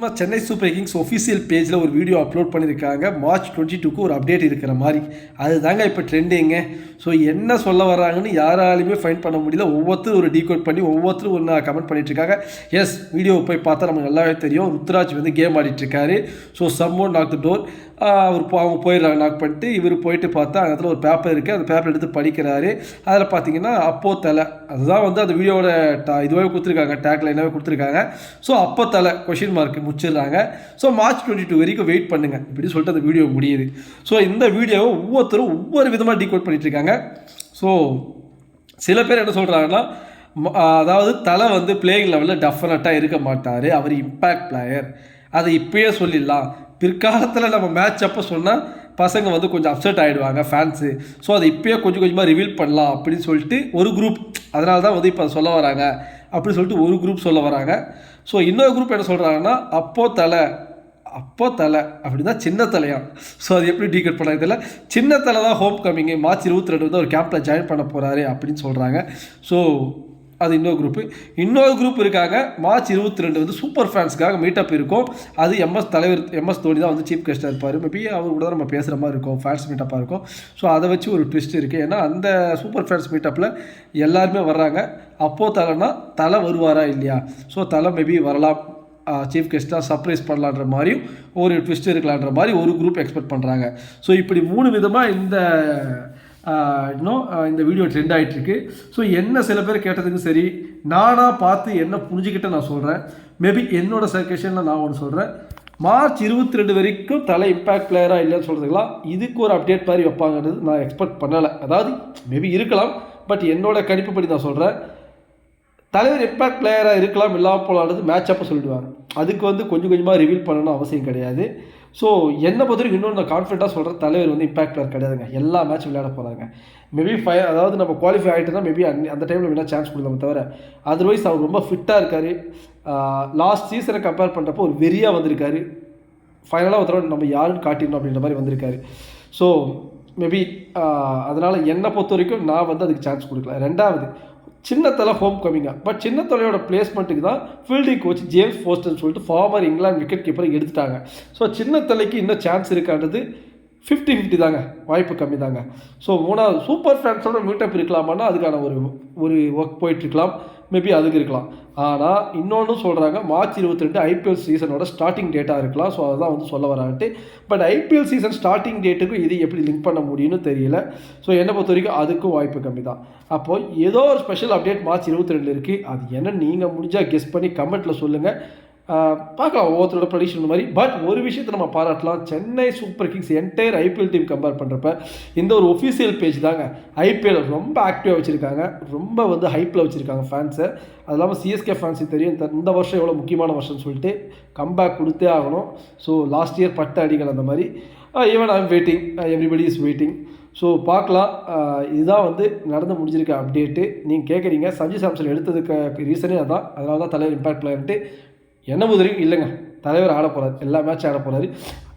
நம்ம Chennai super Kings official பேஜில் ஒரு வீடியோ அப்லோட் பண்ணியிருக்காங்க. மார்ச் 22க்கு ஒரு அப்டேட் இருக்கிற மாதிரி. அதுதாங்க இப்போ ட்ரெண்டிங்க. ஸோ என்ன சொல்ல வர்றாங்கன்னு யாராலையுமே ஃபைண்ட் பண்ண முடியல. ஒவ்வொருத்தரும் ஒரு டீகோட் பண்ணி ஒவ்வொருத்தரும் ஒன்று கமெண்ட் பண்ணிட்டுருக்காங்க. எஸ், வீடியோ போய் பார்த்தா நமக்கு நல்லாவே தெரியும். ருத்ராஜ் வந்து கேம் ஆடிட்டுருக்காரு. So someone knock the door. அவங்க போயிடுறாங்க நாக் பண்ணிட்டு. இவர் போயிட்டு பார்த்தா அந்த இடத்துல ஒரு பேப்பர் இருக்குது. அந்த பேப்பர் எடுத்து படிக்கிறாரு. அதில் பார்த்தீங்கன்னா அப்போ தலை, அதுதான் வந்து அந்த வீடியோவோட இதுவாகவே கொடுத்துருக்காங்க, டேக் லைனாகவே கொடுத்துருக்காங்க. ஸோ அப்போ தலை கொஷின் மார்க் முடிச்சிடுறாங்க. ஸோ மார்ச் 22 வரைக்கும் வெயிட் பண்ணுங்கள் இப்படி சொல்லிட்டு அந்த வீடியோ முடியுது. ஸோ இந்த வீடியோவை ஒவ்வொருத்தரும் ஒவ்வொரு விதமாக டீகோட் பண்ணிட்டுருக்காங்க. ஸோ சில பேர் என்ன சொல்கிறாங்கன்னா, அதாவது தலை வந்து பிளேயிங் லெவலில் டெஃபினட்டாக இருக்க மாட்டார், அவர் இம்பேக்ட் பிளேயர், அதை இப்போயே சொல்லிடலாம், பிற்காலத்தில் நம்ம மேட்ச் அப்போ சொன்னால் பசங்க வந்து கொஞ்சம் அப்செட் ஆகிடுவாங்க ஃபேன்ஸு, ஸோ அதை இப்போயே கொஞ்சம் கொஞ்சமாக ரிவீல் பண்ணலாம் அப்படின்னு சொல்லிட்டு ஒரு குரூப், அதனால தான் வந்து இப்போ சொல்ல வராங்க அப்படின்னு சொல்லிட்டு ஒரு குரூப் சொல்ல வராங்க. ஸோ இன்னொரு குரூப் என்ன சொல்கிறாங்கன்னா, அப்போ தலை அப்படின்னா சின்ன தலையா. ஸோ அது எப்படி டீகட் பண்ணாங்க தெரியல. சின்ன தலை தான் ஹோம் கம்மிங்கு, மார்ச் 22 வந்து ஒரு கேம்பில் ஜாயின் பண்ண போகிறாரு அப்படின்னு சொல்கிறாங்க. ஸோ அது இன்னொரு குரூப் இருக்காங்க. மார்ச் 22 வந்து சூப்பர் ஃபேன்ஸ்க்காக மீட்டப் இருக்கும். அது எம்எஸ் தோனி தான் வந்து சீஃப் கெஸ்ட்டாக இருப்பார். மேபி அவர் கூட தான் நம்ம பேசுகிற மாதிரி இருக்கும், ஃபேன்ஸ் மீட்டப்பாக இருக்கும். ஸோ அதை வச்சு ஒரு ட்விஸ்ட் இருக்குது. ஏன்னா அந்த சூப்பர் ஃபேன்ஸ் மீட்டப்பில் எல்லாருமே வர்றாங்க. அப்போது தலை வருவாரா இல்லையா? ஸோ தலை மேபி வரலாம், சீஃப் கெஸ்ட்டாக சர்ப்ரைஸ் பண்ணலான்ற மாதிரியும் ஒரு ட்விஸ்ட் இருக்கலான்ற மாதிரி ஒரு குரூப் எக்ஸ்பெக்ட் பண்ணுறாங்க. ஸோ இப்படி 3 விதமாக இந்த வீடியோ ட்ரெண்ட் ஆகிட்டுருக்கு. ஸோ என்ன சில பேர் கேட்டதுக்கு சரி, நானாக பார்த்து என்ன புரிஞ்சுக்கிட்ட நான் சொல்கிறேன். மேபி என்னோடய சஜஷனில் நான் ஒன்று சொல்கிறேன். மார்ச் 22 வரைக்கும் தலை இம்பேக்ட் பிளேயராக இல்லைன்னு சொல்கிறதுங்களா, இதுக்கு ஒரு அப்டேட் மாதிரி வைப்பாங்கிறது நான் எக்ஸ்பெக்ட் பண்ணலை. அதாவது மேபி இருக்கலாம், பட் என்னோடய கணிப்புப்படி நான் சொல்கிறேன், தலைவர் இம்பேக்ட் பிளேயராக இருக்கலாம், இல்லாமல் போலான்றது மேட்ச் அப்போ சொல்லிடுவாங்க. அதுக்கு வந்து கொஞ்சம் கொஞ்சமாக ரிவீல் பண்ணணும் அவசியம் கிடையாது. ஸோ என்னை பொறுத்த வரைக்கும் இன்னொன்று நான் கான்ஃபிடண்ட்டாக சொல்கிறேன், தலைவர் வந்து இம்பேக்ட் பிளேயர் கிடையாதுங்க. எல்லா மேட்ச் விளையாட போகிறாங்க. மேபி அதாவது நம்ம குவாலிஃபை ஆகிட்டுனா மேபி அந்த டைமில் வேணால் சான்ஸ் கொடுக்கலாம் தவிர, அதர்வைஸ் அவர் ரொம்ப ஃபிட்டாக இருக்கார். லாஸ்ட் சீசனை கம்பேர் பண்ணுறப்போ ஒரு வெறியாக வந்திருக்காரு. ஃபைனலாக ஒரு தடவை நம்ம யாருன்னு காட்டிடணும் அப்படின்ற மாதிரி வந்திருக்காரு. ஸோ மேபி அதனால் என்னை பொறுத்த வரைக்கும் நான் வந்து அதுக்கு சான்ஸ் கொடுக்கல. ரெண்டாவது, சின்னத்தலை ஹோம் கம்மிங்காக, பட் சின்னத்தலையோட பிளேஸ்மெண்ட்டுக்கு தான் ஃபீல்டிங் கோச் ஜேம்ஸ் ஃபோஸ்டர்னு சொல்லிட்டு ஃபார்மர் இங்கிலாந்து விக்கெட் கீப்பரை எடுத்துட்டாங்க. ஸோ சின்னத்தலைக்கு இன்னும் சான்ஸ் இருக்கான்றது 50-50 தாங்க, வாய்ப்பு கம்மி தாங்க. ஸோ 3வது, சூப்பர் ஃபேன்ஸோட மீட்டப் இருக்கலாமான்னா அதுக்கான ஒரு ஒர்க் போயிட்டுருக்கலாம், மேபி அதுக்கு இருக்கலாம். ஆனால் இன்னொன்று சொல்கிறாங்க, மார்ச் 22 ஐபிஎல் சீசனோட ஸ்டார்டிங் டேட்டாக இருக்கலாம். ஸோ அதுதான் வந்து சொல்ல வரான்ட்டு. பட் ஐபிஎல் சீசன் ஸ்டார்டிங் டேட்டுக்கும் இது எப்படி லிங்க் பண்ண முடியும்னு தெரியல. ஸோ என்னை பொறுத்த வரைக்கும் அதுக்கும் வாய்ப்பு கம்மி தான். அப்போது ஏதோ ஒரு ஸ்பெஷல் அப்டேட் மார்ச் 22 இருக்குது. அது என்ன நீங்கள் முடிஞ்சால் கெஸ் பண்ணி கமெண்ட்டில் சொல்லுங்கள். பார்க்கலாம் ஒவ்வொருத்தரோட ப்ரெடிக்ஷன் மாதிரி. பட் ஒரு விஷயத்தை நம்ம பாராட்டலாம், Chennai super kings entire IPL team compare பண்ணுறப்ப இந்த ஒரு ஒஃபிஷியல் பேஜ் தாங்க ஐபிஎல் ரொம்ப ஆக்டிவாக வச்சுருக்காங்க, ரொம்ப வந்து ஹைப்பில் வச்சுருக்காங்க ஃபேன்ஸை. அது இல்லாமல் சிஎஸ்கே ஃபேன்ஸுக்கு தெரியும் இந்த வருஷம் எவ்வளோ முக்கியமான வருஷம்னு சொல்லிட்டு கம்பேக் கொடுத்தே ஆகணும். ஸோ லாஸ்ட் இயர் பட்ட அடிகள் அந்த மாதிரி. Even I am waiting, everybody is waiting. So பார்க்கலாம். இதுதான் வந்து நடந்து முடிஞ்சிருக்க அப்டேட்டு. நீங்கள் கேட்குறீங்க சஞ்சு சாம்சன் எடுத்ததுக்கு ரீசனே அதான், அதனால தான் தலைவர் இம்பேக்ட் பிளேயர்ன்ட்டு. என்ன முதலையும் இல்லைங்க, தலைவர் ஆட போகிறார், எல்லா மேட்சும் ஆட போகிறாரு.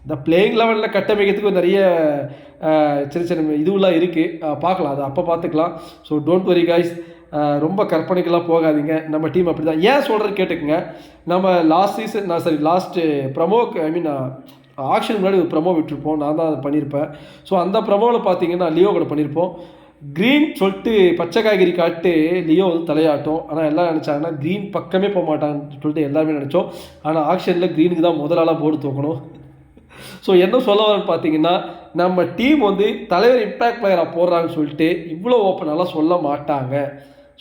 இந்த பிளேயிங் லெவலில் கட்டமைக்கிறதுக்கு நிறைய சின்ன இதுவெல்லாம் இருக்குது, பார்க்கலாம், அது அப்போ பார்த்துக்கலாம். ஸோ டோன்ட் வரி காய்ஸ், ரொம்ப கற்பனைக்கெல்லாம் போகாதீங்க. நம்ம டீம் அப்படி தான். ஏன் சொல்கிறது கேட்டுக்குங்க, நம்ம லாஸ்ட் ப்ரமோக்கு ஆக்ஷன் முன்னாடி ஒரு ப்ரமோ விட்டுருப்போம், நான் தான் அதை பண்ணியிருப்பேன். ஸோ அந்த ப்ரமோவில் பார்த்தீங்கன்னா லியோ கூட பண்ணியிருப்போம். க்ரீன் சொல்லிட்டு பச்சை காய்கறி காட்டு லியோ வந்து தலையாட்டம். ஆனால் எல்லாம் நினச்சாங்கன்னா க்ரீன் பக்கமே போக மாட்டான்னு சொல்லிட்டு எல்லாருமே நினச்சோம். ஆனால் ஆக்ஷனில் க்ரீனுக்கு தான் முதலாளாக போர்டு தூக்கணும். ஸோ என்ன சொல்ல வரேன்னு பார்த்தீங்கன்னா, நம்ம டீம் வந்து தலைவர் இம்பேக்ட் பிளேயராக போடுறாங்கன்னு சொல்லிட்டு இவ்வளோ ஓப்பனாலாம் சொல்ல மாட்டாங்க,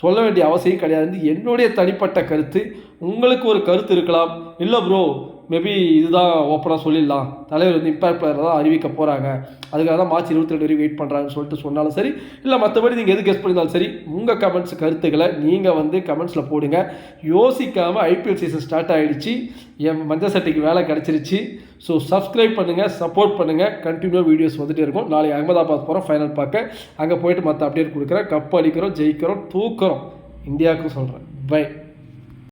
சொல்ல வேண்டிய அவசியம் கிடையாது. என்னுடைய தனிப்பட்ட கருத்து. உங்களுக்கு ஒரு கருத்து இருக்கலாம், இல்லை ப்ரோ மேபி இதுதான் ஓப்பனாக சொல்லிடலாம், தலைவர் வந்து இம்பேக்ட் பிளேயர் தான் அறிவிக்க போகிறாங்க, அதுக்காக தான் மார்ச் 22 வரைக்கும் வெயிட் பண்ணுறாங்கன்னு சொல்லிட்டு சொன்னாலும் சரி, இல்லை மற்றபடி நீங்கள் எது கெஸ் பண்ணியிருந்தாலும் சரி, உங்கள் கருத்துக்களை நீங்கள் வந்து கமெண்ட்ஸில் போடுங்க. யோசிக்காமல் ஐபிஎல் சீசன் ஸ்டார்ட் ஆகிடுச்சு, என் மஞ்சள் சட்டைக்கு வேலை கிடச்சிருச்சு. ஸோ சப்ஸ்கிரைப் பண்ணுங்கள், சப்போர்ட் பண்ணுங்கள். கண்டினியூவாக வீடியோஸ் வந்துகிட்டே இருக்கும். நாளைக்கு அகமதாபாத் போகிறோம் ஃபைனல் பார்க்க, அங்கே போய்ட்டு மற்ற அப்டேட் கொடுக்குறேன். கப் அடிக்கிறோம், ஜெயிக்கிறோம், தூக்குறோம், இந்தியாவுக்கும் சொல்கிறேன். பை.